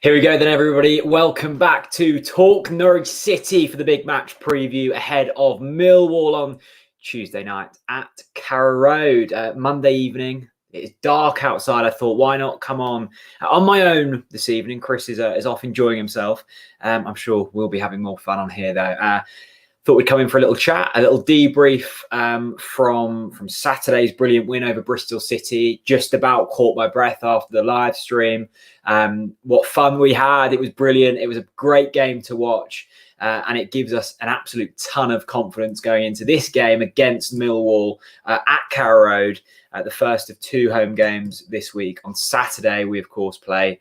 Here we go then, everybody. Welcome back to Talk Norwich City for the big match preview ahead of Millwall on Tuesday night at Carrow Road. Monday evening. It's dark outside. I thought, why not come on my own this evening? Chris is off enjoying himself. I'm sure we'll be having more fun on here, though. Thought we'd come in for a little chat, a little debrief from Saturday's brilliant win over Bristol City. Just about caught my breath after the live stream. What fun we had. It was brilliant. It was a great game to watch. And it gives us an absolute ton of confidence going into this game against Millwall at Carrow Road, the first of two home games this week. On Saturday, we, of course, play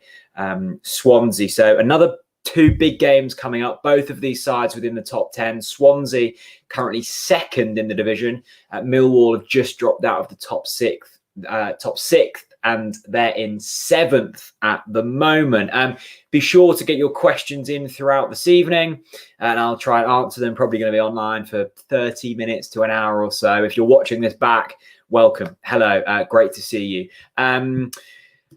Swansea. So another two big games coming up, both of these sides within the top 10. Swansea currently second in the division. Millwall have just dropped out of the top sixth, and they're in seventh at the moment. Be sure to get your questions in throughout this evening, and I'll try and answer them. Probably going to be online for 30 minutes to an hour or so. If you're watching this back, welcome. Hello. Great to see you.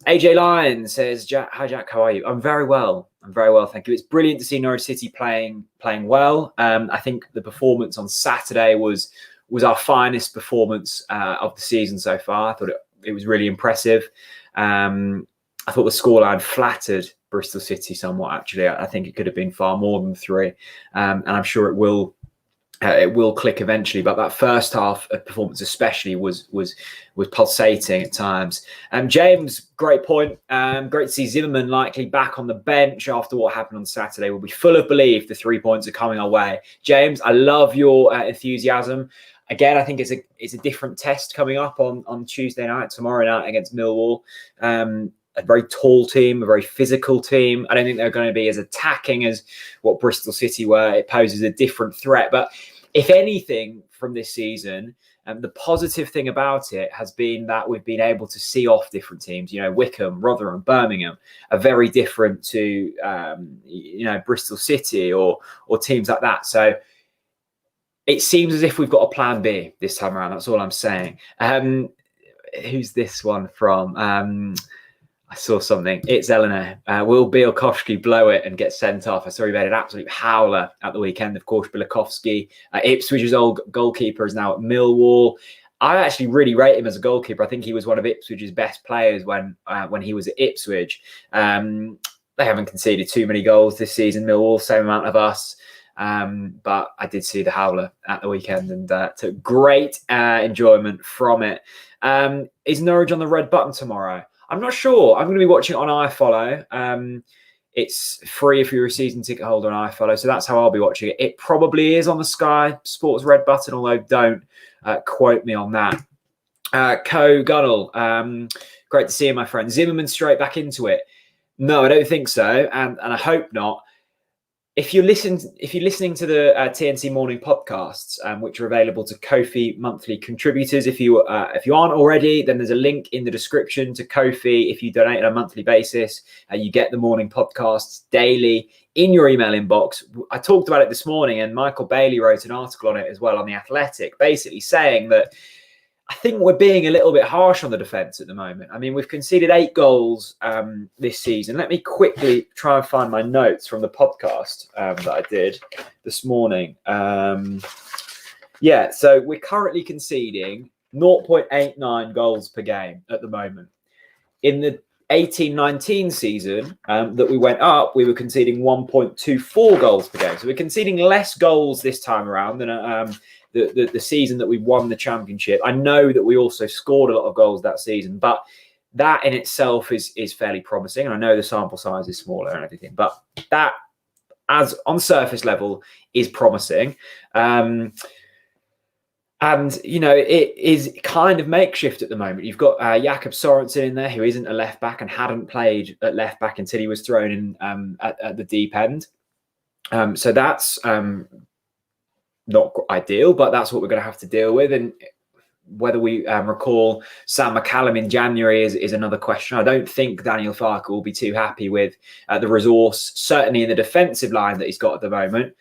AJ Lyon says, hi Jack, how are you? I'm very well. Thank you. It's brilliant to see Norwich City playing well. I think the performance on Saturday was our finest performance of the season so far. I thought it was really impressive. I thought the scoreline flattered Bristol City somewhat, actually. I think it could have been far more than 3. And I'm sure it will click eventually, but that first half of performance especially was pulsating at times. James, great point. Great to see Zimmerman likely back on the bench after what happened on Saturday. We'll be full of belief the 3 points are coming our way. James, I love your enthusiasm. Again, I think it's a different test coming up on Tuesday night, tomorrow night against Millwall. A very tall team, a very physical team. I don't think they're going to be as attacking as what Bristol City were. It poses a different threat. But if anything from this season, the positive thing about it has been that we've been able to see off different teams. You know, Wickham, Rotherham, Birmingham are very different to, Bristol City or teams like that. So it seems as if we've got a plan B this time around. That's all I'm saying. Who's this one from? I saw something. It's Eleanor. Will Bielkowski blow it and get sent off? I saw he made an absolute howler at the weekend. Of course, Bielkowski, Ipswich's old goalkeeper, is now at Millwall. I actually really rate him as a goalkeeper. I think he was one of Ipswich's best players when he was at Ipswich. They haven't conceded too many goals this season, Millwall, same amount of us. But I did see the howler at the weekend and took great enjoyment from it. Is Norwich on the red button tomorrow? I'm not sure. I'm going to be watching it on iFollow. It's free if you're a season ticket holder on iFollow, so that's how I'll be watching it. It probably is on the Sky Sports red button, although don't quote me on that. Gunnell, great to see you, my friend. Zimmerman straight back into it. No, I don't think so, and I hope not. If you're listening to the TNC morning podcasts, which are available to Ko-fi monthly contributors, if you aren't already, then there's a link in the description to Ko-fi. If you donate on a monthly basis, you get the morning podcasts daily in your email inbox. I talked about it this morning, and Michael Bailey wrote an article on it as well on The Athletic, basically saying that I think we're being a little bit harsh on the defence at the moment. I mean, we've conceded 8 goals this season. Let me quickly try and find my notes from the podcast that I did this morning. So we're currently conceding 0.89 goals per game at the moment. In the 18-19 season that we went up, we were conceding 1.24 goals per game. So we're conceding less goals this time around than the season that we won the championship. I know that we also scored a lot of goals that season, but that in itself is fairly promising. And I know the sample size is smaller and everything, but that, as on surface level, is promising. And, it is kind of makeshift at the moment. You've got Jakob Sorensen in there, who isn't a left back and hadn't played at left back until he was thrown in at the deep end. So that's not ideal, but that's what we're going to have to deal with. And whether we recall Sam McCallum in January is another question. I don't think Daniel Farke will be too happy with the resource, certainly in the defensive line that he's got at the moment.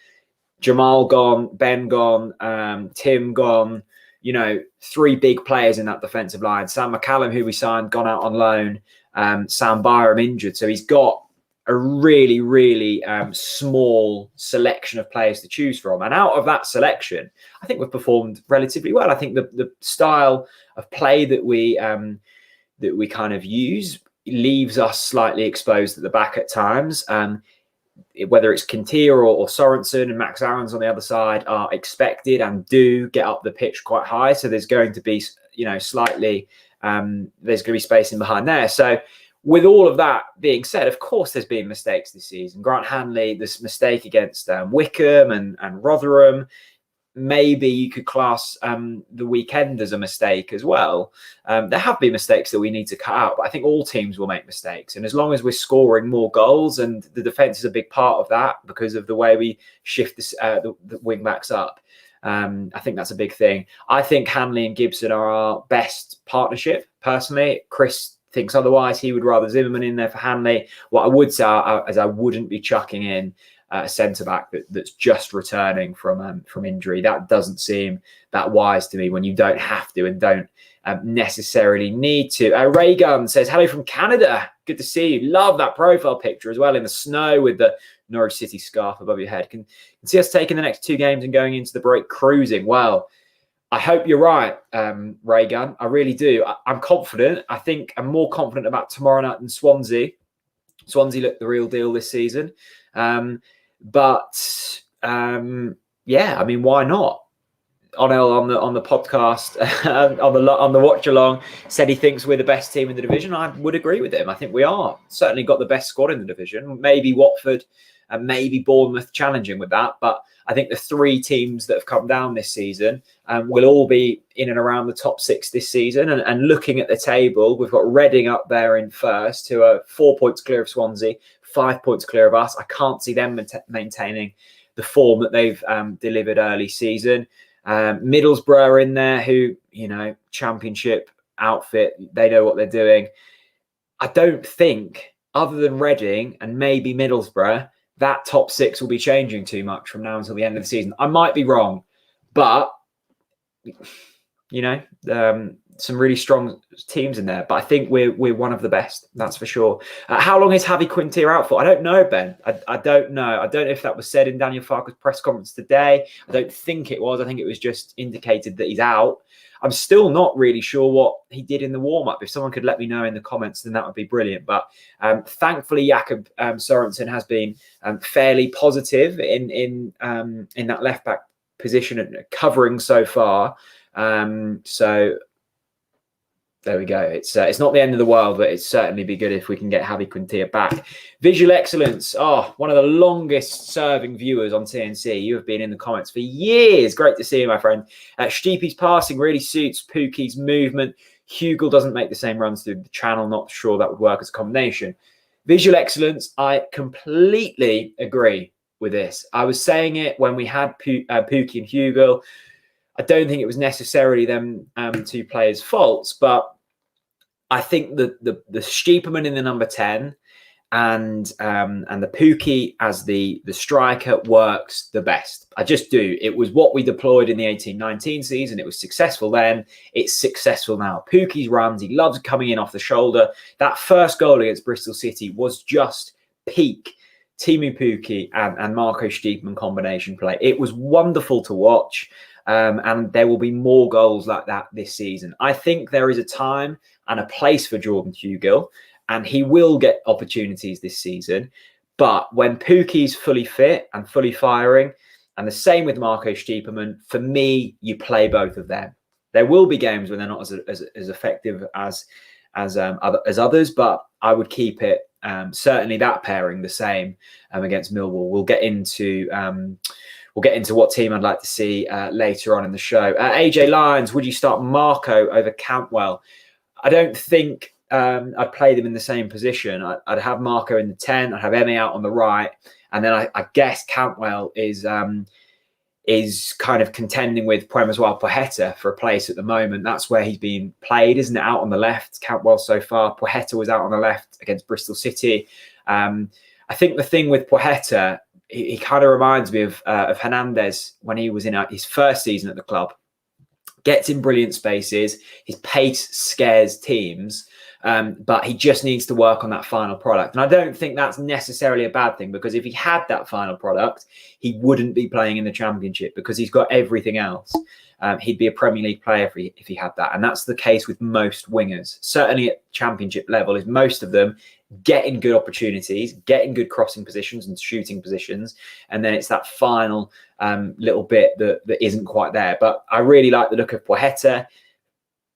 Jamal gone, Ben gone, Tim gone, 3 big players in that defensive line. Sam McCallum, who we signed, gone out on loan. Sam Byram injured. So he's got a really, really small selection of players to choose from. And out of that selection, I think we've performed relatively well. I think the style of play that we kind of use leaves us slightly exposed at the back at times. Whether it's Kintier or Sorensen and Max Aarons on the other side are expected and do get up the pitch quite high. So there's going to be, slightly, there's going to be spacing behind there. So with all of that being said, of course, there's been mistakes this season. Grant Hanley, this mistake against Wickham and Rotherham, maybe you could class the weekend as a mistake as well. There have been mistakes that we need to cut out, but I think all teams will make mistakes. And as long as we're scoring more goals, and the defence is a big part of that because of the way we shift the wing backs up, I think that's a big thing. I think Hanley and Gibson are our best partnership, personally. Chris thinks otherwise. He would rather Zimmerman in there for Hanley. What I would say is I wouldn't be chucking in a centre-back that's just returning from injury. That doesn't seem that wise to me when you don't have to and don't necessarily need to. Ray Gunn says, hello from Canada. Good to see you. Love that profile picture as well in the snow with the Norwich City scarf above your head. Can see us taking the next 2 games and going into the break cruising. Well, I hope you're right, Ray Gunn. I really do. I'm confident. I think I'm more confident about tomorrow night than Swansea. Swansea looked the real deal this season. But yeah, I mean, why not? Onel on the podcast, on the watch along, said he thinks we're the best team in the division. I would agree with him. I think we are. Certainly got the best squad in the division. Maybe Watford and maybe Bournemouth challenging with that. But I think the 3 teams that have come down this season will all be in and around the top 6 this season. And looking at the table, we've got Reading up there in first, who are 4 points clear of Swansea, 5 points clear of us. I can't see them maintaining the form that they've delivered early season. Middlesbrough are in there, who, championship outfit, they know what they're doing. I don't think, other than Reading and maybe Middlesbrough, that top 6 will be changing too much from now until the end of the season. I might be wrong, but, some really strong teams in there. But I think we're one of the best, that's for sure. How long is Javi Quintier out for? I don't know, Ben. I don't know. I don't know if that was said in Daniel Farke's press conference today. I don't think it was. I think it was just indicated that he's out. I'm still not really sure what he did in the warm-up. If someone could let me know in the comments, then that would be brilliant. But thankfully, Jakob Sorensen has been fairly positive in that left-back position and covering so far. So there we go. It's not the end of the world, but it'd certainly be good if we can get Javi Quintier back. Visual excellence. Oh, one of the longest serving viewers on TNC. You have been in the comments for years. Great to see you, my friend. Stiepe's passing really suits Pukki's movement. Hugel doesn't make the same runs through the channel. Not sure that would work as a combination. Visual excellence. I completely agree with this. I was saying it when we had Pukki and Hugel. I don't think it was necessarily them 2 players' faults, but I think the Stieperman in the number 10 and the Pukki as the striker works the best. I just do. It was what we deployed in the 18-19 season. It was successful then. It's successful now. Pukki's runs. He loves coming in off the shoulder. That first goal against Bristol City was just peak Teemu Pukki and Marco Stieperman combination play. It was wonderful to watch. And there will be more goals like that this season. I think there is a time and a place for Jordan Hugel, and he will get opportunities this season. But when Pukki's fully fit and fully firing, and the same with Marco Stieperman, for me, you play both of them. There will be games when they're not as effective as others, but I would keep it certainly that pairing the same against Millwall. We'll get into what team I'd like to see later on in the show. AJ Lyons, would you start Marco over Cantwell? I don't think I'd play them in the same position. I'd have Marco in the 10. I'd have Emi out on the right. And then I guess Cantwell is kind of contending with Puemeswal-Poheta for a place at the moment. That's where he's been played, isn't it? Out on the left, Cantwell so far. Poheta was out on the left against Bristol City. I think the thing with Poheta, he kind of reminds me of Hernandez when he was in his first season at the club. Gets in brilliant spaces. His pace scares teams. But he just needs to work on that final product. And I don't think that's necessarily a bad thing, because if he had that final product, he wouldn't be playing in the Championship, because he's got everything else. He'd be a Premier League player if he had that. And that's the case with most wingers, certainly at Championship level, is most of them getting good opportunities, getting good crossing positions and shooting positions. And then it's that final little bit that isn't quite there. But I really like the look of Poeta.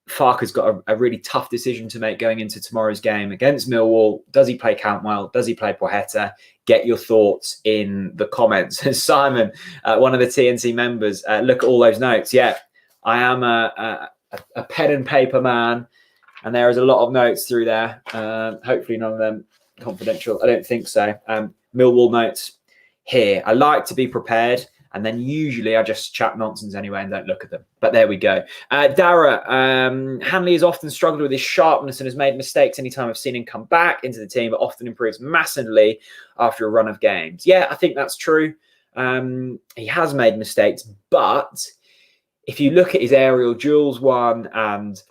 Farke's got a really tough decision to make going into tomorrow's game against Millwall. Does he play Cantwell? Does he play Poeta? Get your thoughts in the comments. Simon, one of the TNC members, look at all those notes. Yeah, I am a pen and paper man, and there is a lot of notes through there. Hopefully none of them confidential. I don't think so. Millwall notes here. I like to be prepared. And then usually I just chat nonsense anyway and don't look at them. But there we go. Dara, Hanley has often struggled with his sharpness and has made mistakes anytime I've seen him come back into the team, but often improves massively after a run of games. Yeah, I think that's true. He has made mistakes, but if you look at his aerial duels won and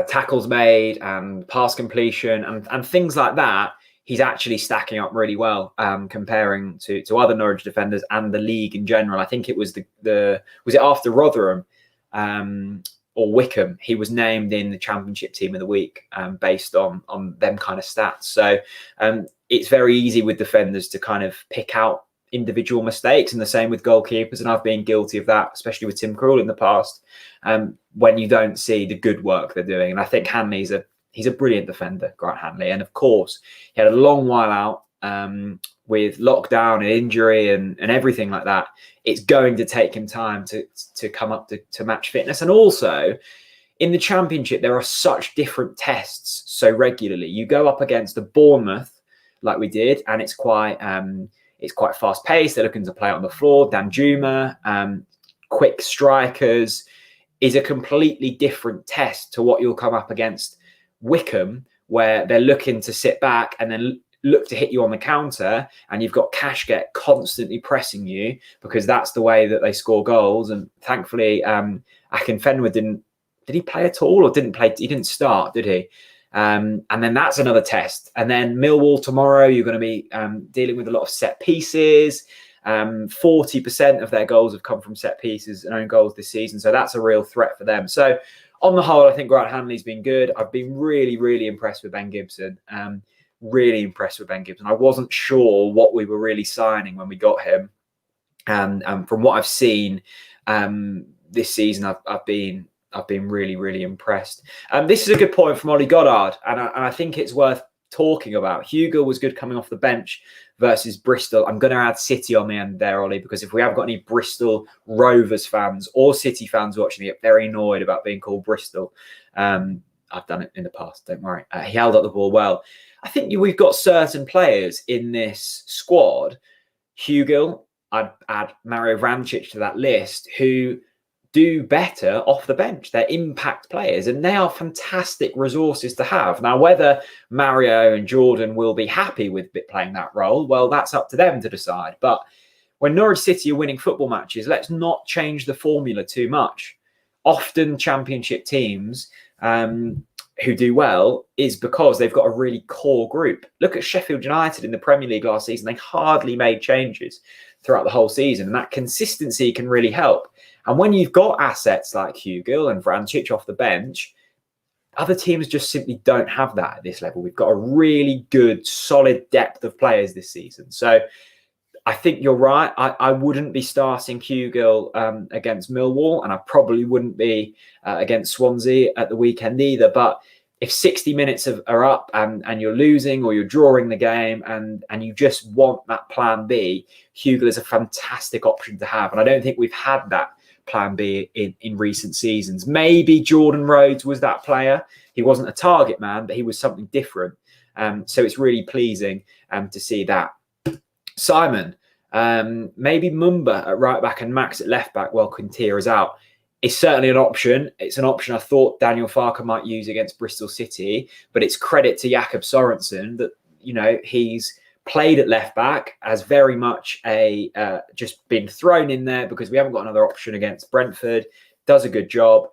tackles made and pass completion and things like that, he's actually stacking up really well comparing to other Norwich defenders and the league in general. I think it was was it after Rotherham or Wickham, he was named in the Championship Team of the Week based on them kind of stats. So it's very easy with defenders to kind of pick out individual mistakes, and the same with goalkeepers. And I've been guilty of that, especially with Tim Krul in the past, when you don't see the good work they're doing. And I think Hanley's he's a brilliant defender, Grant Hanley. And of course, he had a long while out with lockdown and injury and everything like that. It's going to take him time to come up to match fitness. And also, in the Championship, there are such different tests so regularly. You go up against a Bournemouth, like we did, and it's quite fast paced. They're looking to play on the floor. Danjuma, quick strikers, is a completely different test to what you'll come up against Wickham, where they're looking to sit back and then look to hit you on the counter, and you've got Kashket constantly pressing you, because that's the way that they score goals. And thankfully, Akinfenwa did he play at all, or didn't play? He didn't start, did he? And then that's another test. And then Millwall tomorrow, you're going to be dealing with a lot of set pieces. 40% of their goals have come from set pieces and own goals this season, so that's a real threat for them. So on the whole, I think Grant Hanley's been good. I've been really, really impressed with Ben Gibson. Really impressed with Ben Gibson. I wasn't sure what we were really signing when we got him. And from what I've seen this season, I've been really, really impressed. This is a good point from Ollie Goddard, and I think it's worth talking about. Hugo was good coming off the bench versus Bristol. I'm going to add City on the end there, Ollie, because if we have got any Bristol Rovers fans or City fans watching, they get very annoyed about being called Bristol. I've done it in the past, don't worry. He held up the ball well. I think we've got certain players in this squad. Hugo, I'd add Mario Vrancic to that list, who do better off the bench. They're impact players, and they are fantastic resources to have. Now, whether Mario and Jordan will be happy with playing that role, well, that's up to them to decide. But when Norwich City are winning football matches, let's not change the formula too much. Often Championship teams who do well is because they've got a really core group. Look at Sheffield United in the Premier League last season. They hardly made changes throughout the whole season, and that consistency can really help. And when you've got assets like Hugill and Vrancic off the bench, other teams just simply don't have that at this level. We've got a really good, solid depth of players this season. So I think you're right. I wouldn't be starting Hugill against Millwall, and I probably wouldn't be against Swansea at the weekend either. But if 60 minutes are up and you're losing or you're drawing the game and you just want that plan B, Hugill is a fantastic option to have. And I don't think we've had that plan B in recent seasons. Maybe Jordan Rhodes was that player. He wasn't a target man, but he was something different. So it's really pleasing to see that. Simon, maybe Mumba at right back and Max at left back while Quintilla is out. It's certainly an option. It's an option I thought Daniel Farke might use against Bristol City, but it's credit to Jakob Sorensen that, you know, he's played at left back, as very much just been thrown in there because we haven't got another option against Brentford. Does a good job.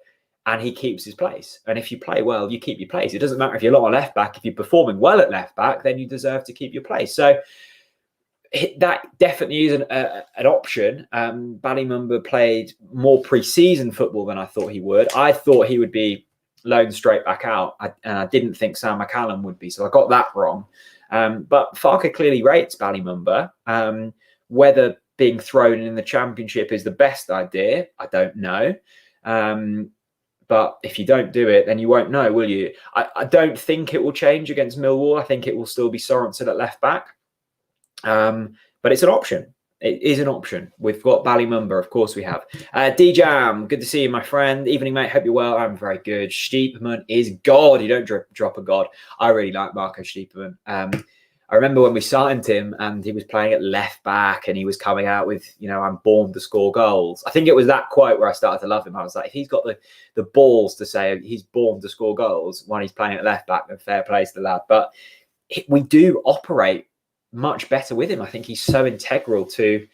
and he keeps his place. And if you play well, you keep your place. It doesn't matter if you're not a left back. If you're performing well at left back, then you deserve to keep your place. So that definitely is an option. Ballymumba played more pre-season football than I thought he would. I thought he would be loaned straight back out, and I didn't think Sam McCallum would be, so I got that wrong. But Farke clearly rates Ballymumba. Whether being thrown in the Championship is the best idea, I don't know. But if you don't do it, then you won't know, will you? I don't think it will change against Millwall. I think it will still be Sorensen at left back. But it's an option. It is an option. We've got Ballymumba, of course we have. D-Jam, good to see you, my friend. Evening, mate. Hope you're well. I'm very good. Stiepermann is God. You don't drop a God. I really like Marco Stiepermann. I remember when we signed him and he was playing at left back and he was coming out with, I'm born to score goals. I think it was that quote where I started to love him. I was like, if he's got the balls to say he's born to score goals when he's playing at left back, then fair play to the lad. But we do operate much better with him. I think he's so integral to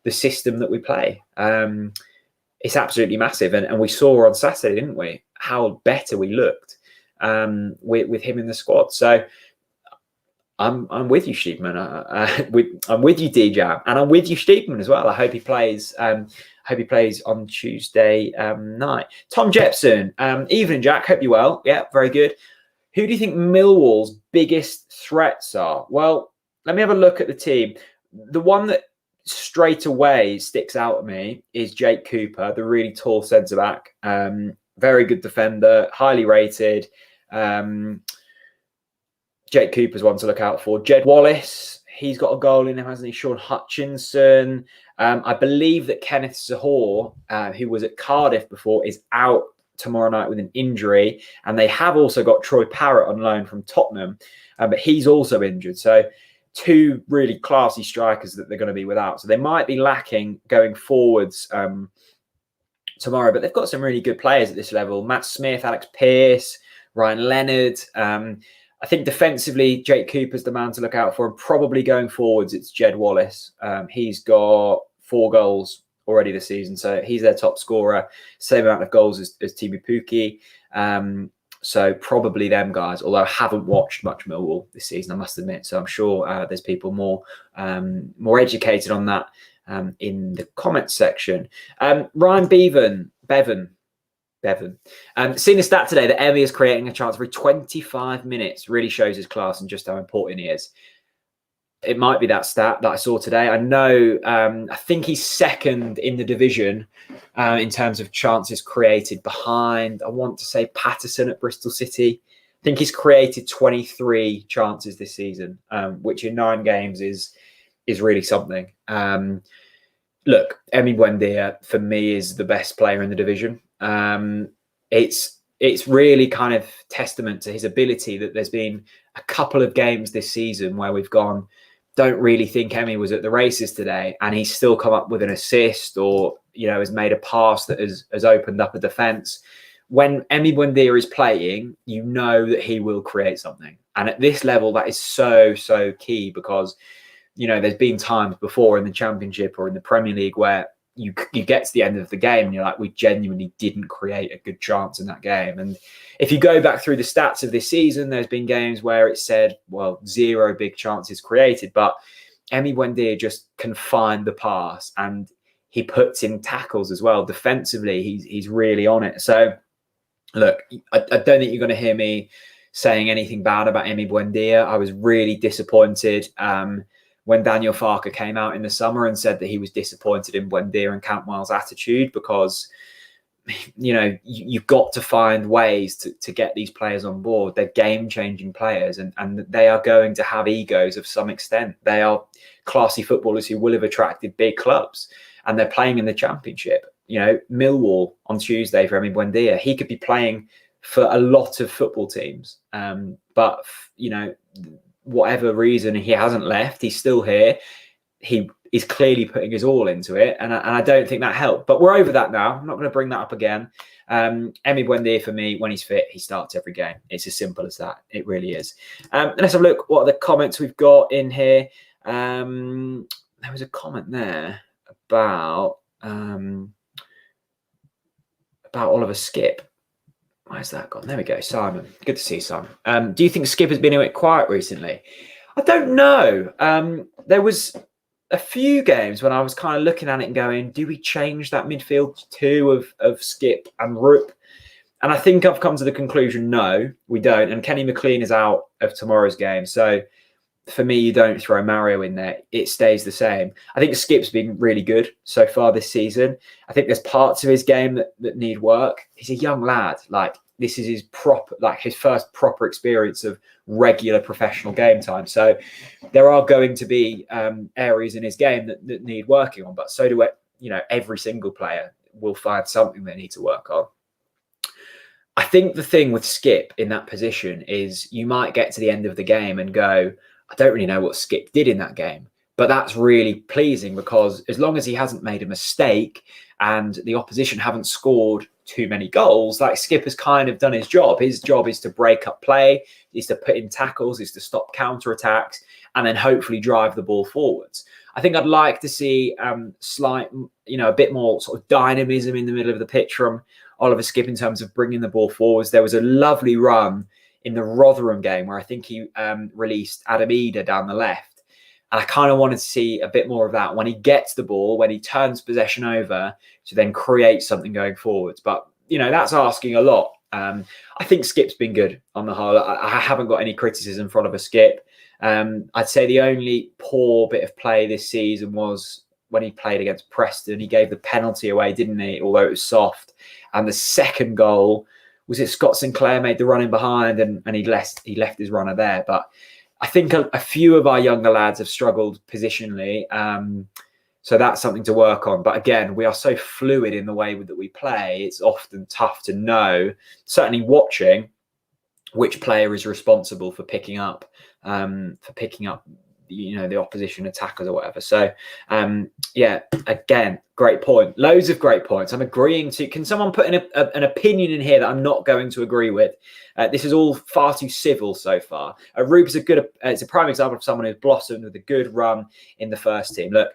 the system that we play. It's absolutely massive. And we saw on Saturday, didn't we, how better we looked with him in the squad. So I'm with you, Stiepermann. I'm with you, D-Jam, and I'm with you, Stiepermann, as well. I hope he plays. Hope he plays on Tuesday night. Tom Jepson, evening, Jack. Hope you're well. Yeah, very good. Who do you think Millwall's biggest threats are? Well, let me have a look at the team. The one that straight away sticks out at me is Jake Cooper, the really tall centre back. Very good defender, highly rated. Jake Cooper's one to look out for. Jed Wallace, he's got a goal in him, hasn't he? Sean Hutchinson. I believe that Kenneth Sahor, who was at Cardiff before, is out tomorrow night with an injury. And they have also got Troy Parrott on loan from Tottenham, but he's also injured. So two really classy strikers that they're going to be without. So they might be lacking going forwards tomorrow, but they've got some really good players at this level. Matt Smith, Alex Pearce, Ryan Leonard. I think defensively, Jake Cooper's the man to look out for. And probably going forwards, it's Jed Wallace. He's got 4 goals already this season. So he's their top scorer. Same amount of goals as Timu Puki. So probably them guys, although I haven't watched much Millwall this season, I must admit. So I'm sure there's people more educated on that in the comments section. Ryan Bevan. Seen the stat today that Emmy is creating a chance every 25 minutes. Really shows his class and just how important he is. It might be that stat that I saw today. I know, I think he's second in the division in terms of chances created behind, I want to say, Patterson at Bristol City. I think he's created 23 chances this season, which in 9 games is really something. Look, Emi Buendia, for me, is the best player in the division. It's really kind of testament to his ability that there's been a couple of games this season where we've gone, don't really think Emi was at the races today, and he's still come up with an assist or, has made a pass that has opened up a defence. When Emi Buendia is playing, you know that he will create something. And at this level, that is so, so key because, there's been times before in the Championship or in the Premier League where you get to the end of the game and you're like, we genuinely didn't create a good chance in that game. And if you go back through the stats of this season, there's been games where it said, 0 big chances created, but Emi Buendia just can find the pass and he puts in tackles as well. Defensively, he's really on it. So look, I don't think you're going to hear me saying anything bad about Emi Buendia. I was really disappointed when Daniel Farke came out in the summer and said that he was disappointed in Buendia and Cantwell's attitude because, you've got to find ways to get these players on board. They're game-changing players and they are going to have egos of some extent. They are classy footballers who will have attracted big clubs and they're playing in the Championship. Millwall on Tuesday for Emi Buendia, he could be playing for a lot of football teams. But, whatever reason he hasn't left, he's still here. He is clearly putting his all into it, and I don't think that helped. But we're over that now. I'm not going to bring that up again. Emi Buendia, for me, when he's fit, he starts every game. It's as simple as that. It really is. Let's have a look. What are the comments we've got in here? There was a comment there about Oliver Skip. Where's that gone? There we go. Simon. Good to see you, Simon. Do you think Skip has been a bit quiet recently? I don't know. There was a few games when I was kind of looking at it and going, do we change that midfield two of Skip and Roop? And I think I've come to the conclusion, no, we don't. And Kenny McLean is out of tomorrow's game. So for me, you don't throw Mario in there. It stays the same. I think Skip's been really good so far this season. I think there's parts of his game that need work. He's a young lad. Like, this is his first proper experience of regular professional game time. So there are going to be areas in his game that need working on. But so do every single player will find something they need to work on. I think the thing with Skip in that position is you might get to the end of the game and go, I don't really know what Skip did in that game. But that's really pleasing because as long as he hasn't made a mistake and the opposition haven't scored too many goals, like Skip has kind of done his job. His job is to break up play, is to put in tackles, is to stop counter-attacks, and then hopefully drive the ball forwards. I think I'd like to see a bit more sort of dynamism in the middle of the pitch from Oliver Skip in terms of bringing the ball forwards. There was a lovely run in the Rotherham game where I think he released Adam Eder down the left. And I kind of wanted to see a bit more of that when he gets the ball, when he turns possession over to then create something going forwards. But, that's asking a lot. I think Skip's been good on the whole. I haven't got any criticism for Oliver Skip. I'd say the only poor bit of play this season was when he played against Preston. He gave the penalty away, didn't he? Although it was soft. And the second goal, was it Scott Sinclair made the run in behind and he left his runner there. But I think a few of our younger lads have struggled positionally. So that's something to work on. But again, we are so fluid in the way that we play. It's often tough to know, certainly watching, which player is responsible for picking up the opposition attackers or whatever. So again, great point. Loads of great points. I'm agreeing to. Can someone put an opinion in here that I'm not going to agree with? This is all far too civil so far. Rube's it's a prime example of someone who's blossomed with a good run in the first team. Look,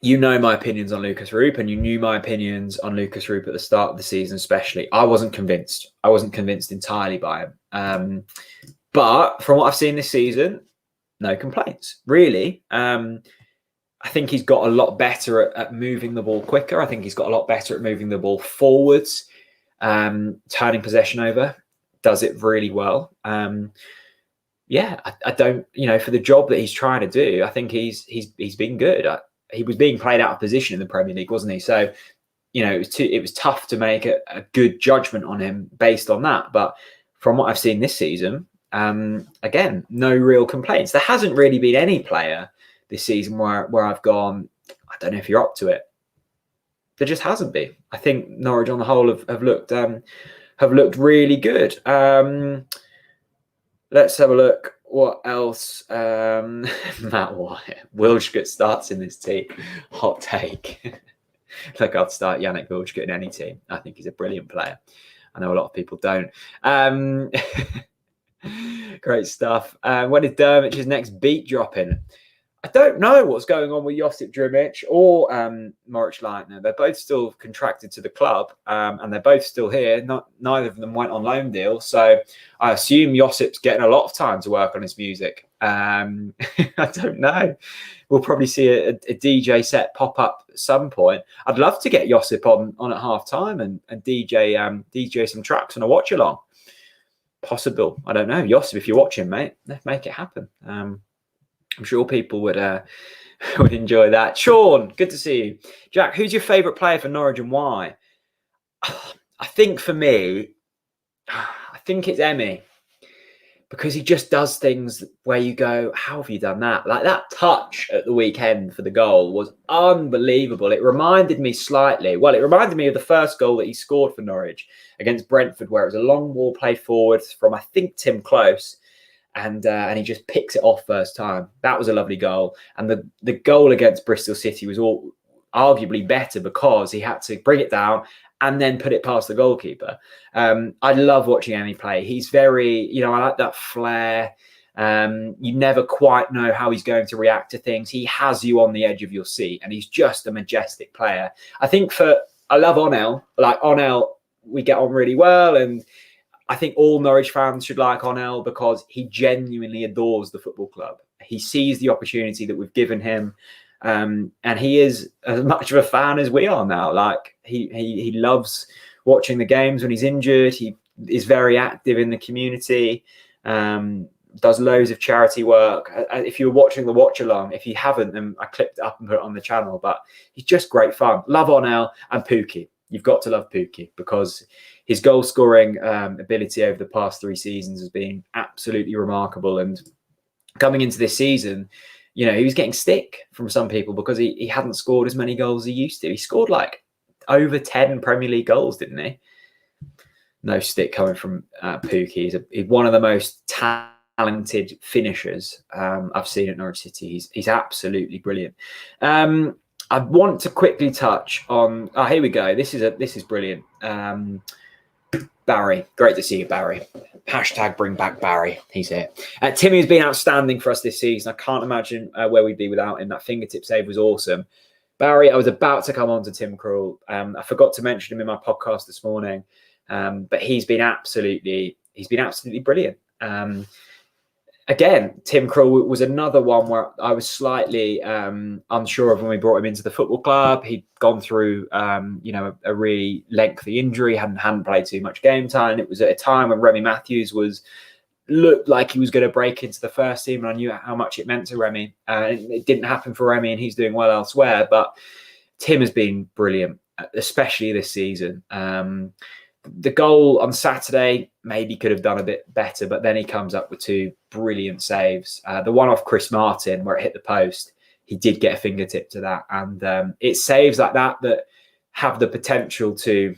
you know my opinions on Lucas Roop, and you knew my opinions on Lucas Roop at the start of the season, especially. I wasn't convinced. I wasn't convinced entirely by him. But from what I've seen this season, no complaints, really. I think he's got a lot better at moving the ball quicker. I think he's got a lot better at moving the ball forwards, turning possession over. Does it really well. I don't, for the job that he's trying to do, I think he's been good. He was being played out of position in the Premier League, wasn't he? So, it was tough to make a good judgment on him based on that. But from what I've seen this season, again, no real complaints. There hasn't really been any player this season where I've gone, I don't know if you're up to it. There just hasn't been. I think Norwich on the whole have looked really good. Let's have a look. What else? Matt Wyatt. Wilsgert starts in this team. Hot take. Look, I'd start Yannick Wilsgert in any team. I think he's a brilliant player. I know a lot of people don't. Great stuff. When is Dermich's next beat dropping? I don't know what's going on with Josip Drmic or Moritz Leitner. They're both still contracted to the club, and they're both still here. Neither of them went on loan deal, so I assume Josip's getting a lot of time to work on his music. I don't know. We'll probably see a DJ set pop up at some point. I'd love to get Josip on at half time and DJ some tracks on a watch along. Possible. I don't know. Josip, if you're watching, mate, let's make it happen. I'm sure people would enjoy that. Sean, good to see you. Jack, who's your favourite player for Norwich and why? I think for me, I think it's Emmy. Because he just does things where you go, how have you done that? Like that touch at the weekend for the goal was unbelievable. It reminded me of the first goal that he scored for Norwich against Brentford, where it was a long ball played forward from, I think, Tim Close. And he just picks it off first time. That was a lovely goal. And the goal against Bristol City was arguably better because he had to bring it down and then put it past the goalkeeper. I love watching Emmy play. He's very, I like that flair. You never quite know how he's going to react to things. He has you on the edge of your seat, and he's just a majestic player. I think for I love Onel. Like Onel, we get on really well, and I think all Norwich fans should like Onel because he genuinely adores the football club. He sees the opportunity that we've given him, and he is as much of a fan as we are now. Like he loves watching the games when he's injured. He is very active in the community. Does loads of charity work. If you were watching the watch along, if you haven't, then I clipped it up and put it on the channel. But he's just great fun. Love Onel and Pookie. You've got to love Pookie because his goal scoring ability over the past 3 seasons has been absolutely remarkable. And coming into this season, you know, he was getting stick from some people because he hadn't scored as many goals as he used to. He scored like over 10 Premier League goals, didn't he? No stick coming from Pookie. He's one of the most talented finishers I've seen at Norwich City. He's absolutely brilliant. I want to quickly touch on. Oh, here we go. This is brilliant. Barry, great to see you, Barry. Hashtag bring back Barry. He's here. Timmy has been outstanding for us this season. I can't imagine where we'd be without him. That fingertip save was awesome. Barry, I was about to come on to Tim Krul. I forgot to mention him in my podcast this morning, but he's been absolutely brilliant. Again, Tim Krul was another one where I was slightly unsure of when we brought him into the football club. He'd gone through, a really lengthy injury, hadn't played too much game time. It was at a time when Remy Matthews looked like he was going to break into the first team, and I knew how much it meant to Remy. It didn't happen for Remy, and he's doing well elsewhere. But Tim has been brilliant, especially this season. The goal on Saturday maybe could have done a bit better, but then he comes up with 2 brilliant saves. The one off Chris Martin where it hit the post, he did get a fingertip to that. And it's saves like that have the potential to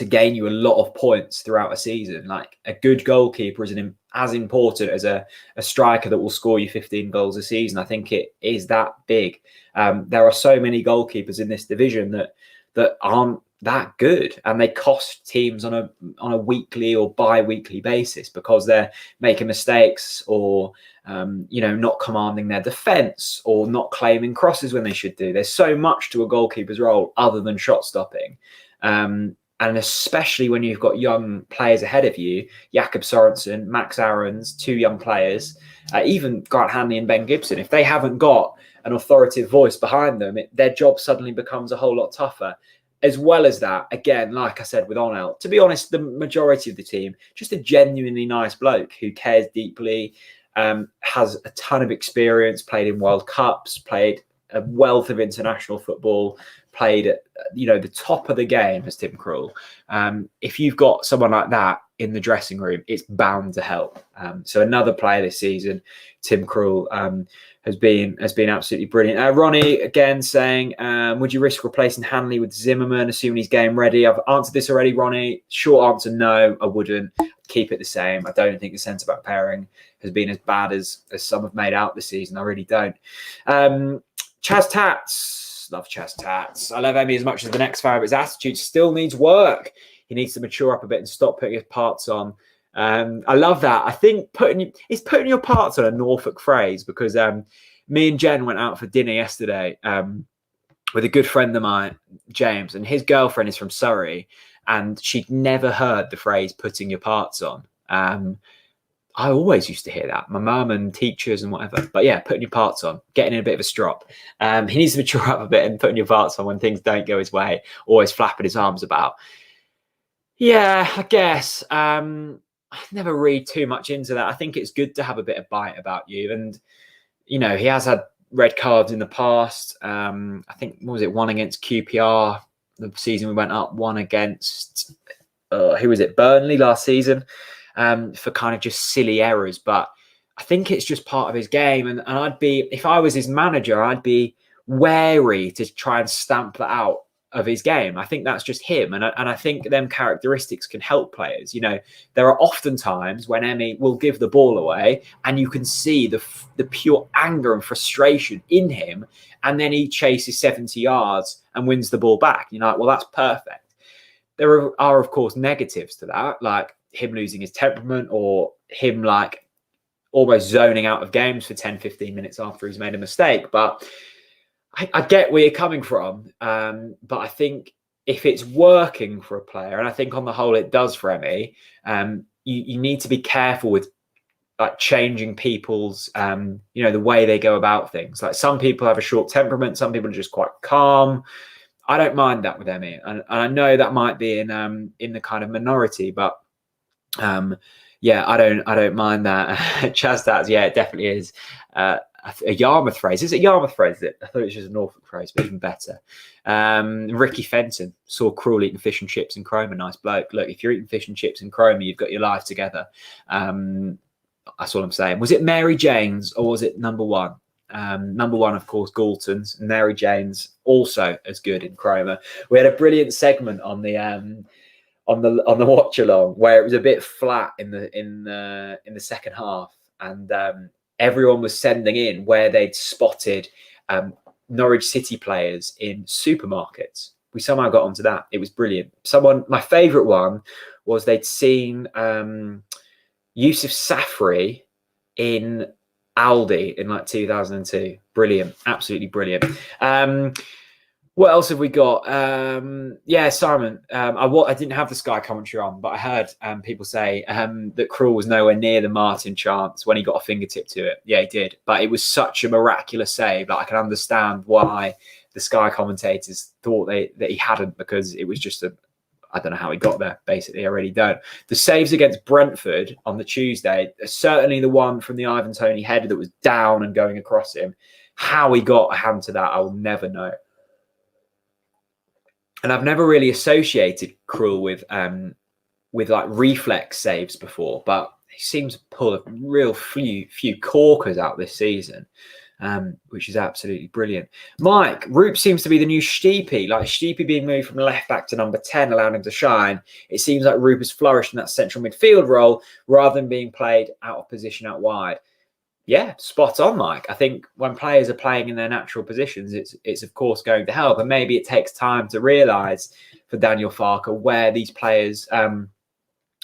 gain you a lot of points throughout a season. Like a good goalkeeper is as important as a striker that will score you 15 goals a season. I think it is that big. There are so many goalkeepers in this division that aren't that good, and they cost teams on a weekly or bi-weekly basis because they're making mistakes or not commanding their defense or not claiming crosses when they should do. There's so much to a goalkeeper's role other than shot stopping, and especially when you've got young players ahead of you, Jakob Sorensen, Max Aarons, 2 young players, even Grant Hanley and Ben Gibson. If they haven't got an authoritative voice behind them, their job suddenly becomes a whole lot tougher. As well as that, again, like I said with Onel, to be honest, the majority of the team, just a genuinely nice bloke who cares deeply, has a ton of experience, played in World Cups, played a wealth of international football, played at the top of the game as Tim Krul. If you've got someone like that in the dressing room, it's bound to help. So another player this season, Tim Krul, has been absolutely brilliant. Ronnie again saying, would you risk replacing Hanley with Zimmerman, assuming he's game ready? I've answered this already, Ronnie. Short answer, no, I wouldn't. Keep it the same. I don't think the centre-back pairing has been as bad as some have made out this season. I really don't. Chaz Tats, love Chaz Tats. I love Emmy as much as the next fan, but his attitude still needs work. He needs to mature up a bit and stop putting his parts on. I love that. I think putting your parts on a Norfolk phrase, because me and Jen went out for dinner yesterday with a good friend of mine, James, and his girlfriend is from Surrey, and she'd never heard the phrase putting your parts on. I always used to hear that, my mum and teachers and whatever. But yeah, putting your parts on, getting in a bit of a strop. He needs to mature up a bit and putting your parts on when things don't go his way, always flapping his arms about. Yeah, I guess. I never read too much into that. I think it's good to have a bit of bite about you. And, he has had red cards in the past. I think, what was it, one against QPR, the season we went up, one against, who was it, Burnley last season, for kind of just silly errors. But I think it's just part of his game. And if I was his manager, I'd be wary to try and stamp that out of his game. I think that's just him. And I think them characteristics can help players. There are often times when Emmy will give the ball away and you can see the pure anger and frustration in him. And then he chases 70 yards and wins the ball back. You're like, well, that's perfect. There are, of course, negatives to that, like him losing his temperament or him like almost zoning out of games for 10, 15 minutes after he's made a mistake. But I get where you're coming from, but I think if it's working for a player, and I think on the whole it does for Emmy, you need to be careful with like changing people's the way they go about things. Like some people have a short temperament, some people are just quite calm. I don't mind that with Emmy, and I know that might be in the kind of minority, but yeah, I don't mind that. Chastats, yeah, it definitely is a Yarmouth phrase. Is it Yarmouth phrase? I thought it was just a Norfolk phrase, but even better. Ricky Fenton saw Cruel eating fish and chips in Cromer. Nice bloke. Look, if you're eating fish and chips in Cromer, you've got your life together. That's all I'm saying. Was it Mary Jane's or was it number one? Number one, of course, Galton's. Mary Jane's also as good in Cromer. We had a brilliant segment on the watch along where it was a bit flat in the second half, and everyone was sending in where they'd spotted Norwich City players in supermarkets. We somehow got onto that. It was brilliant. My favourite one was they'd seen Yusuf Safri in Aldi in like 2002. Brilliant, absolutely brilliant. What else have we got? Yeah, Simon. I didn't have the Sky commentary on, but I heard people say that Krul was nowhere near the Martin chance when he got a fingertip to it. Yeah, he did, but it was such a miraculous save that I can understand why the Sky commentators thought that he hadn't, because it was just I don't know how he got there, basically. I really don't. The saves against Brentford on the Tuesday, certainly the one from the Ivan Toney header that was down and going across him. How he got a hand to that, I will never know. And I've never really associated Krul with like reflex saves before, but he seems to pull a real few corkers out this season, which is absolutely brilliant. Mike, Roop seems to be the new Stipe. Like Stipe being moved from left back to number 10, allowing him to shine. It seems like Roop has flourished in that central midfield role rather than being played out of position out wide. Yeah, spot on, Mike. I think when players are playing in their natural positions, it's of course going to help. And maybe it takes time to realise for Daniel Farke where these players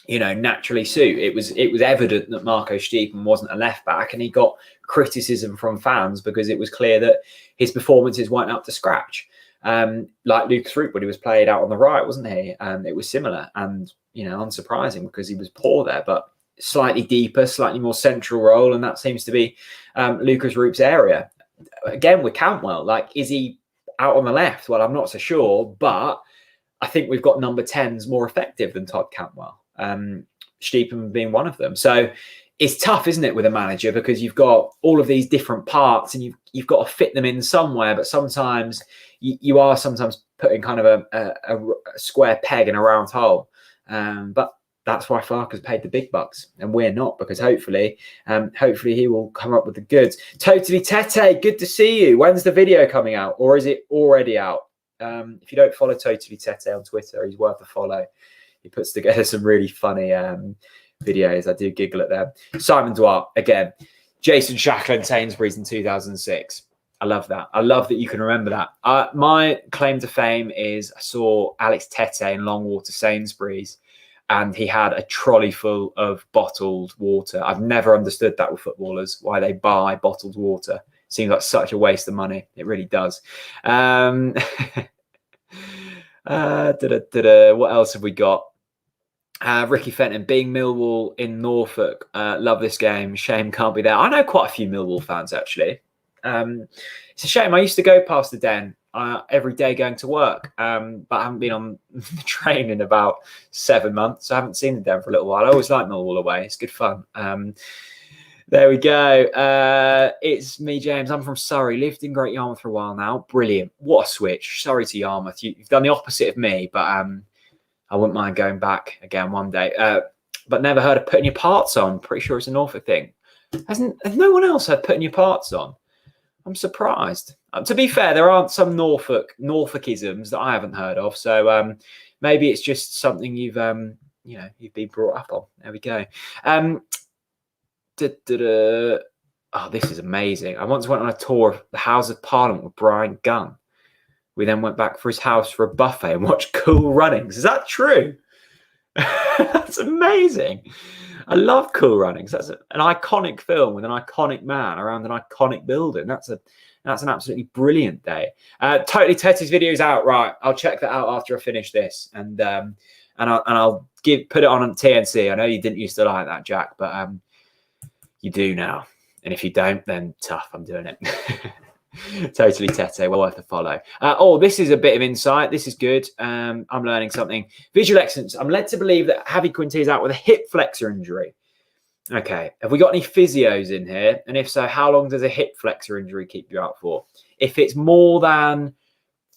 naturally suit. It was evident that Marco Stiepen wasn't a left back, and he got criticism from fans because it was clear that his performances weren't up to scratch. Like Lucas Roop when he was played out on the right, wasn't he? It was similar, and unsurprising because he was poor there, but slightly deeper, slightly more central role, and that seems to be Lucas Roop's area. Again with Cantwell, like, is he out on the left? Well, I'm not so sure, but I think we've got number 10s more effective than Todd Cantwell. Stiepen being one of them. So it's tough, isn't it, with a manager, because you've got all of these different parts and you've got to fit them in somewhere, but sometimes you are sometimes putting kind of a square peg in a round hole. But that's why Farke has paid the big bucks and we're not, because hopefully he will come up with the goods. Totally Tete, good to see you. When's the video coming out, or is it already out? If you don't follow Totally Tete on Twitter, he's worth a follow. He puts together some really funny videos. I do giggle at them. Simon Duarte, again, Jason Shackler and Sainsbury's in 2006. I love that. I love that you can remember that. My claim to fame is I saw Alex Tete in Longwater Sainsbury's, and he had a trolley full of bottled water. I've never understood that with footballers, why they buy bottled water. Seems like such a waste of money. It really does. What else have we got? Ricky Fenton, being Millwall in Norfolk. Love this game. Shame can't be there. I know quite a few Millwall fans, actually. It's a shame. I used to go past the Den every day going to work, but I haven't been on the train in about 7 months. So I haven't seen the Den for a little while. I always like Millwall away. It's good fun. There we go. It's me, James. I'm from Surrey. Lived in Great Yarmouth for a while now. Brilliant. What a switch. Surrey to Yarmouth. You've done the opposite of me, but I wouldn't mind going back again one day. But never heard of putting your parts on. Pretty sure it's a Norfolk thing. Has no one else heard putting your parts on? I'm surprised. To be fair, there aren't some Norfolkisms that I haven't heard of. So maybe it's just something you've been brought up on. There we go. Oh, this is amazing. I once went on a tour of the House of Parliament with Brian Gunn. We then went back for his house for a buffet and watched Cool Runnings. Is that true? That's amazing. I love Cool Runnings. That's an iconic film with an iconic man around an iconic building. That's That's an absolutely brilliant day. Totally Tetty's video is out. Right, I'll check that out after I finish this, and I'll put it on TNC. I know you didn't used to like that, Jack, but you do now. And if you don't, then tough. I'm doing it. Totally Tete, well worth a follow. This is a bit of insight. This is good. I'm learning something. Visual excellence. I'm led to believe that Javi Quintilla is out with a hip flexor injury. Okay, have we got any physios in here? And if so, how long does a hip flexor injury keep you out for? If it's more than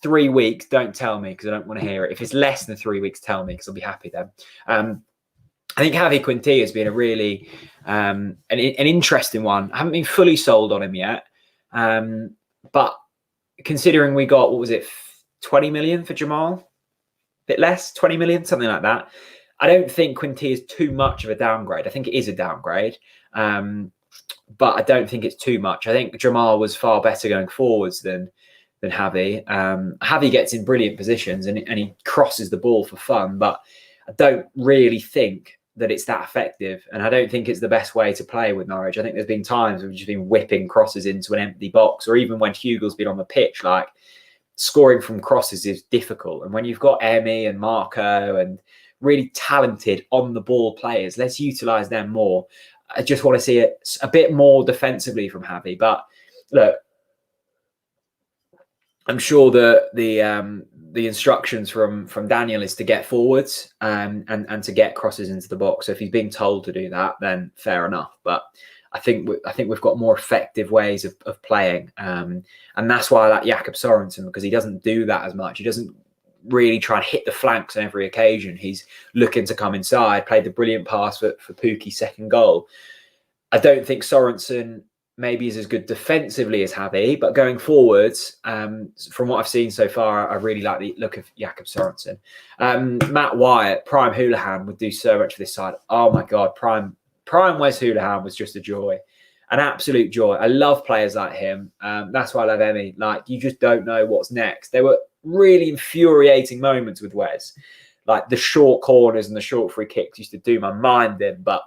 3 weeks, don't tell me because I don't want to hear it. If it's less than 3 weeks, tell me because I'll be happy then. I think Javi Quintilla has been a really an interesting one. I haven't been fully sold on him yet. But considering we got, what was it, 20 million for Jamal? A bit less, 20 million, something like that. I don't think Quintilla is too much of a downgrade. I think it is a downgrade. But I don't think it's too much. I think Jamal was far better going forwards than Javi. Javi gets in brilliant positions and he crosses the ball for fun. But I don't really think that it's that effective. And I don't think it's the best way to play with Norwich. I think there's been times we've just been whipping crosses into an empty box, or even when Hugo's been on the pitch, like scoring from crosses is difficult. And when you've got Emi and Marco and really talented on the ball players, let's utilize them more. I just want to see it a bit more defensively from Javi. But look, I'm sure that the instructions from Daniel is to get forwards and to get crosses into the box. So if he's being told to do that, then fair enough. But I think we've got more effective ways of playing, and that's why I like Jakob Sorensen, because he doesn't do that as much. He doesn't really try and hit the flanks on every occasion. He's looking to come inside. Played the brilliant pass for Pukki's second goal. I don't think Sorensen maybe is as good defensively as Javi, but going forwards, from what I've seen so far, I really like the look of Jakob Sorensen. Matt Wyatt, prime Houlihan, would do so much for this side. Oh my God, prime Wes Houlihan was just a joy, an absolute joy. I love players like him. That's why I love Emi. Like, you just don't know what's next. There were really infuriating moments with Wes, like the short corners and the short free kicks used to do my mind in, but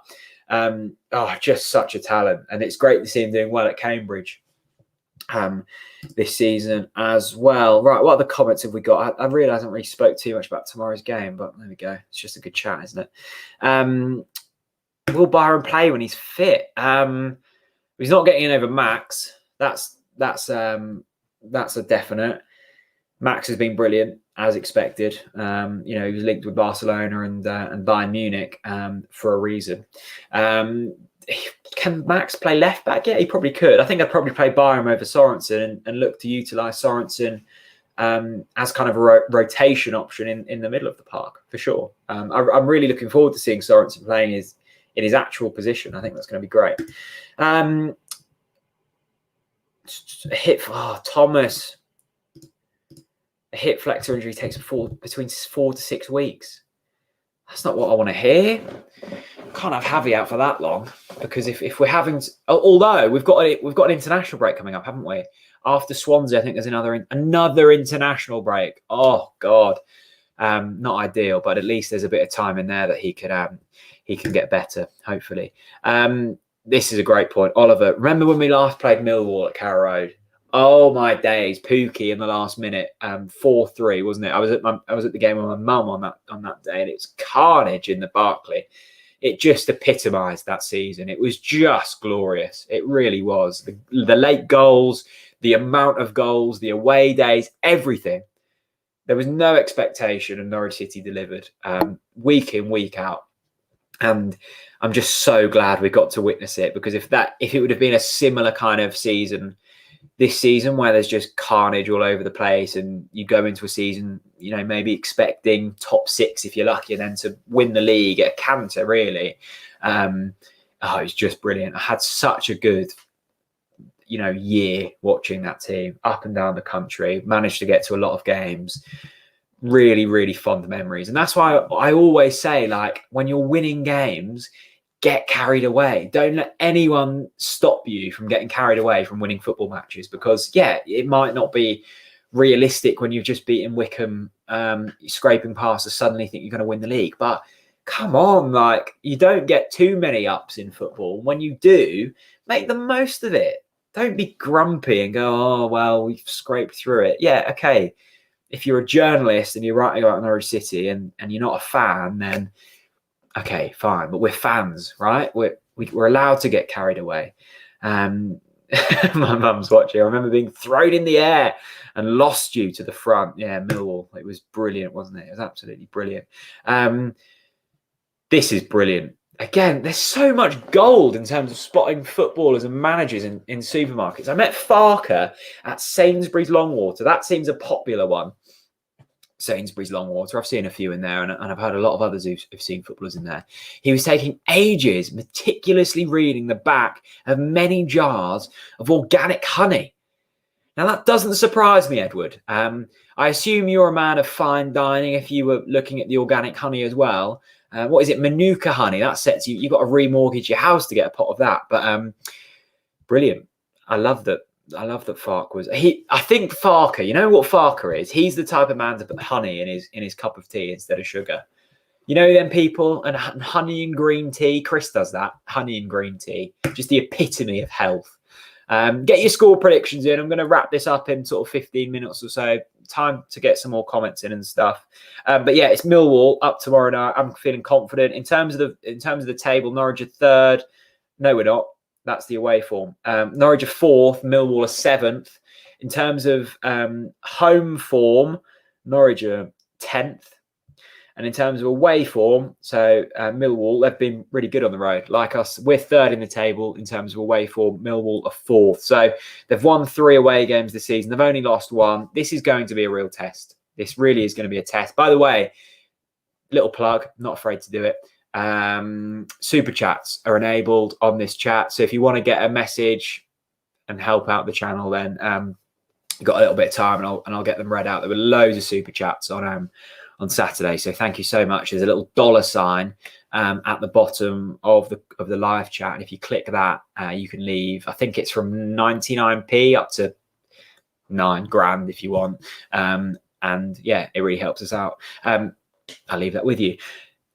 just such a talent, and it's great to see him doing well at Cambridge this season as well. Right, what other comments have we got? I realise I haven't really spoke too much about tomorrow's game, but there we go. It's just a good chat, isn't it? Will Byron play when he's fit? He's not getting in over Max. That's a definite. Max has been brilliant, as expected. He was linked with Barcelona and Bayern Munich for a reason. Can Max play left back? Yeah, he probably could. I think I'd probably play Byram over Sorensen and look to utilise Sorensen as kind of a rotation option in the middle of the park, for sure. I'm really looking forward to seeing Sorensen playing in his actual position. I think that's going to be great. Thomas. A hip flexor injury takes between 4 to 6 weeks. That's not what I want to hear. Can't have Javi out for that long, because if we're having, although we've got an international break coming up, haven't we? After Swansea, I think there's another international break. Oh God, not ideal, but at least there's a bit of time in there that he can get better. Hopefully, this is a great point, Oliver. Remember when we last played Millwall at Carrow Road? Oh my days, Pukki in the last minute, 4-3, wasn't it? I was at the game with my mum on that day, and it's carnage in the Barclay. It just epitomised that season. It was just glorious. It really was. The late goals, the amount of goals, the away days, everything. There was no expectation, and Norwich City delivered week in, week out. And I'm just so glad we got to witness it, because if it would have been a similar kind of season this season, where there's just carnage all over the place, and you go into a season, maybe expecting top 6 if you're lucky, and then to win the league at a canter, really. It was just brilliant. I had such a good, year watching that team up and down the country. Managed to get to a lot of games. Really, really fond memories. And that's why I always say, like, when you're winning games, get carried away. Don't let anyone stop you from getting carried away from winning football matches, because it might not be realistic when you've just beaten Wickham, scraping past to suddenly think you're going to win the league. But come on, like, you don't get too many ups in football. When you do, make the most of it. don't be grumpy and go, oh, well, we've scraped through it. Yeah, okay. If you're a journalist and you're writing about Norwich City and you're not a fan, then okay, fine. But we're fans, right? We're allowed to get carried away. My mum's watching. I remember being thrown in the air and lost you to the front. Yeah, Millwall. It was brilliant, wasn't it? It was absolutely brilliant. This is brilliant. Again, there's so much gold in terms of spotting footballers and managers in supermarkets. I met Farker at Sainsbury's Longwater. That seems a popular one. Sainsbury's Longwater. I've seen a few in there, and I've heard a lot of others who've seen footballers in there. He was taking ages, meticulously reading the back of many jars of organic honey. Now, that doesn't surprise me, Edward. I assume you're a man of fine dining if you were looking at the organic honey as well. What is it? Manuka honey. That sets you. You've got to remortgage your house to get a pot of that. But brilliant. I love that Farker was. I think Farker. You know what Farker is? He's the type of man to put honey in his cup of tea instead of sugar. You know them people and honey and green tea. Chris does that. Honey and green tea. Just the epitome of health. Get your score predictions in. I'm going to wrap this up in sort of 15 minutes or so. Time to get some more comments in and stuff. But yeah, it's Millwall up tomorrow night. I'm feeling confident in terms of the table. Norwich are third. No, we're not. That's the away form. Norwich are fourth. Millwall are seventh. In terms of home form, Norwich are 10th. And in terms of away form, so Millwall, they've been really good on the road. Like us, we're third in the table in terms of away form. Millwall are fourth. So they've won 3 away games this season. They've only lost 1. This is going to be a real test. This really is going to be a test. By the way, little plug, not afraid to do it. Super chats are enabled on this chat. So if you want to get a message and help out the channel, then you've got a little bit of time and I'll get them read out. There were loads of super chats on Saturday. So thank you so much. There's a little $ at the bottom of the live chat. And if you click that, you can leave. I think it's from 99p up to 9 grand if you want. And yeah, it really helps us out. I'll leave that with you.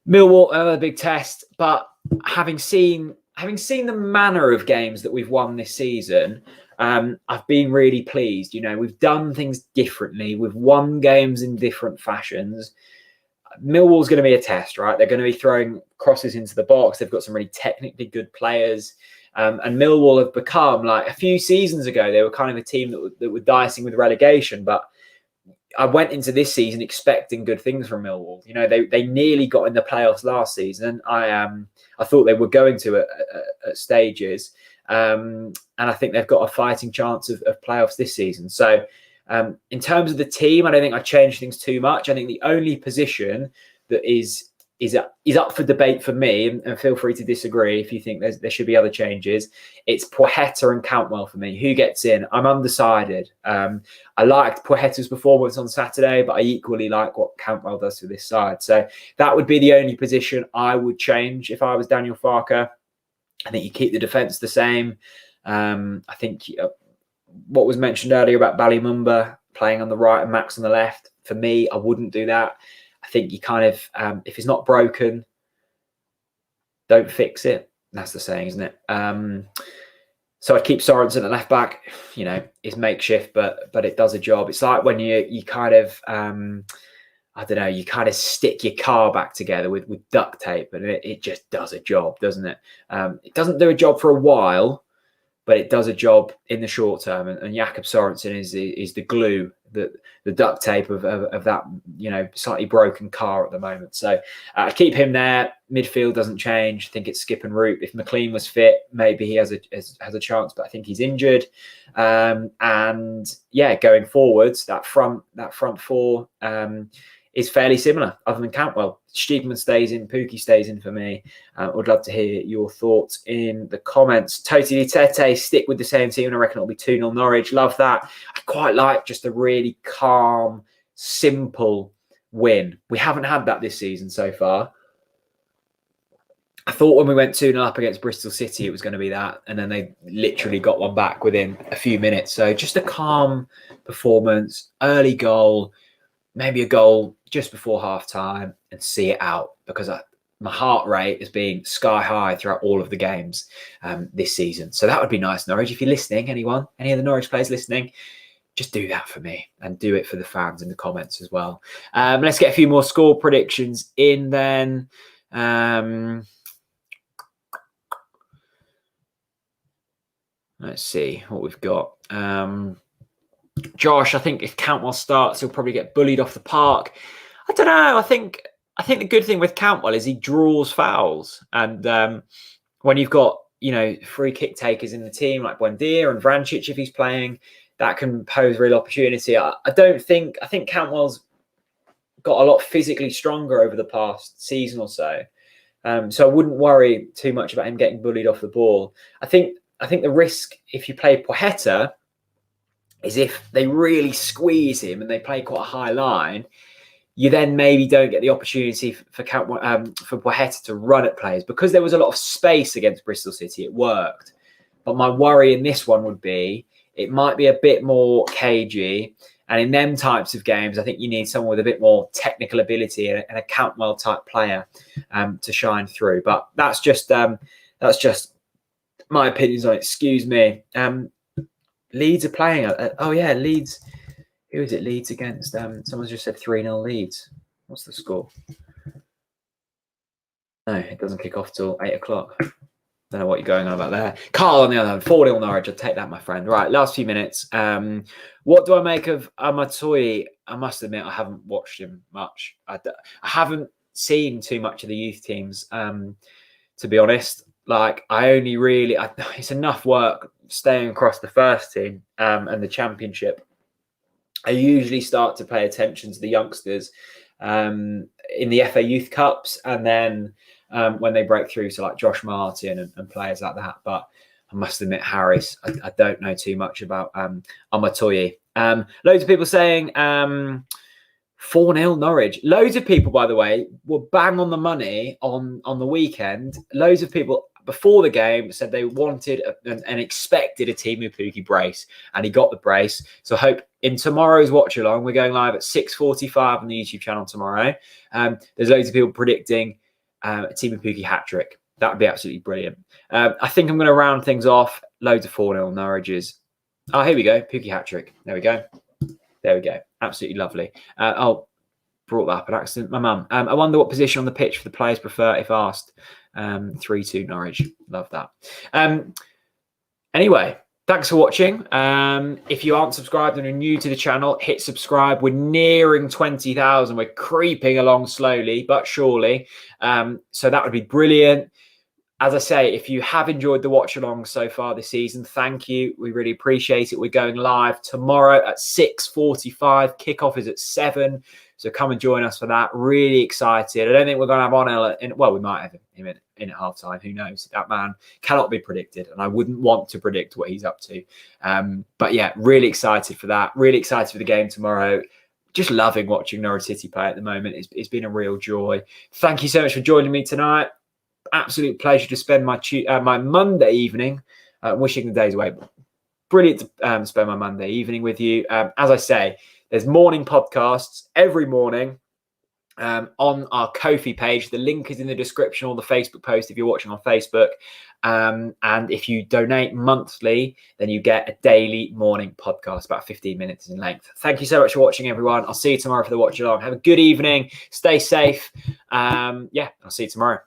Millwall, another big test, but having seen the manner of games that we've won this season, I've been really pleased. You know, we've done things differently. We've won games in different fashions. Millwall's going to be a test, right? They're going to be throwing crosses into the box. They've got some really technically good players. And Millwall have become, like, a few seasons ago, they were kind of a team that were dicing with relegation, but I went into this season expecting good things from Millwall. You know, they nearly got in the playoffs last season. I thought they were going to at stages. And I think they've got a fighting chance of playoffs this season. So in terms of the team, I don't think I changed things too much. I think the only position that is up for debate for me, and feel free to disagree if you think there should be other changes, it's Poeta and Cantwell for me. Who gets in? I'm undecided. I liked Poeta's performance on Saturday, but I equally like what Cantwell does to this side. So that would be the only position I would change if I was Daniel Farker. I think you keep the defence the same. I think what was mentioned earlier about Ballymumba playing on the right and Max on the left, for me, I wouldn't do that. I think you kind of, if it's not broken, don't fix it. That's the saying, isn't it? So I'd keep Sorensen at left back. You know, it's makeshift, but it does a job. It's like when you kind of, I don't know, you kind of stick your car back together with duct tape, and it just does a job, doesn't it? It doesn't do a job for a while, but it does a job in the short term. And Jakob Sorensen is the glue, the duct tape of that, you know, slightly broken car at the moment. So keep him there. Midfield doesn't change. I think it's Skip and Root. If McLean was fit, maybe he has a chance, but I think he's injured. And yeah, going forwards, that front 4 is fairly similar, other than Cantwell. Stiegman stays in, Pookie stays in for me. Would love to hear your thoughts in the comments. Toti Tete, stick with the same team, and I reckon it'll be 2-0 Norwich. Love that. I quite like just a really calm, simple win. We haven't had that this season so far. I thought when we went 2-0 up against Bristol City, it was going to be that. And then they literally got one back within a few minutes. So just a calm performance, early goal, maybe a goal just before half time, and see it out, because my heart rate has been sky high throughout all of the games this season. So that would be nice, Norwich. If you're listening, any of the Norwich players listening, just do that for me and do it for the fans in the comments as well. Let's get a few more score predictions in then. Let's see what we've got. Josh, I think if Cantwell starts, he'll probably get bullied off the park. I don't know. I think the good thing with Cantwell is he draws fouls, and when you've got free kick takers in the team like Buendia and Vrancic, if he's playing, that can pose real opportunity. I think Cantwell's got a lot physically stronger over the past season or so, so I wouldn't worry too much about him getting bullied off the ball. I think the risk if you play Poeta is if they really squeeze him and they play quite a high line, you then maybe don't get the opportunity for Poeta to run at players. Because there was a lot of space against Bristol City, it worked. But my worry in this one would be it might be a bit more cagey. And in them types of games, I think you need someone with a bit more technical ability and a Cantwell type player to shine through. But that's just my opinions on it. Excuse me. Leeds are playing. Leeds. Who is it? Leeds against. Someone's just said 3-0 Leeds. What's the score? No, it doesn't kick off till 8 o'clock. Don't know what you're going on about there. Carl on the other hand, 4-0 Norwich. I'll take that, my friend. Right, last few minutes. What do I make of Amatoyi? I must admit, I haven't watched him much. I haven't seen too much of the youth teams, to be honest. Like, it's enough work staying across the first team and the championship. I usually start to pay attention to the youngsters in the FA Youth Cups, and then when they break through, so like Josh Martin and players like that. But I must admit, Harris, I don't know too much about Amatoyi. Loads of people saying 4-0 Norwich. Loads of people, by the way, were bang on the money on the weekend. Loads of people before the game said they wanted and expected a Teemu Pukki brace, and he got the brace. So I hope in tomorrow's watch along, we're going live at 6:45 on the YouTube channel tomorrow. There's loads of people predicting a Teemu Pukki hat trick. That would be absolutely brilliant. I think I'm going to round things off. Loads of 4-0 Norwiches. Oh, here we go. Pukki hat trick. There we go. There we go. Absolutely lovely. Brought that up an accident. My mum. I wonder what position on the pitch for the players prefer if asked. 3-2 Norwich. Love that. Anyway, thanks for watching. If you aren't subscribed and are new to the channel, hit subscribe. We're nearing 20,000. We're creeping along slowly but surely. So that would be brilliant. As I say, if you have enjoyed the watch along so far this season, thank you. We really appreciate it. We're going live tomorrow at 6:45. Kickoff is at 7. So come and join us for that. Really excited. I don't think we're going to have Onel. Well, we might have him in at half time. Who knows? That man cannot be predicted, and I wouldn't want to predict what he's up to. But yeah, really excited for that. Really excited for the game tomorrow. Just loving watching Norwich City play at the moment. It's been a real joy. Thank you so much for joining me tonight. Absolute pleasure to spend my Monday evening wishing the days away. Brilliant to spend my Monday evening with you. As I say, there's morning podcasts every morning on our Ko-fi page. The link is in the description or the Facebook post if you're watching on Facebook. And if you donate monthly, then you get a daily morning podcast, about 15 minutes in length. Thank you so much for watching, everyone. I'll see you tomorrow for the watch along. Have a good evening. Stay safe. I'll see you tomorrow.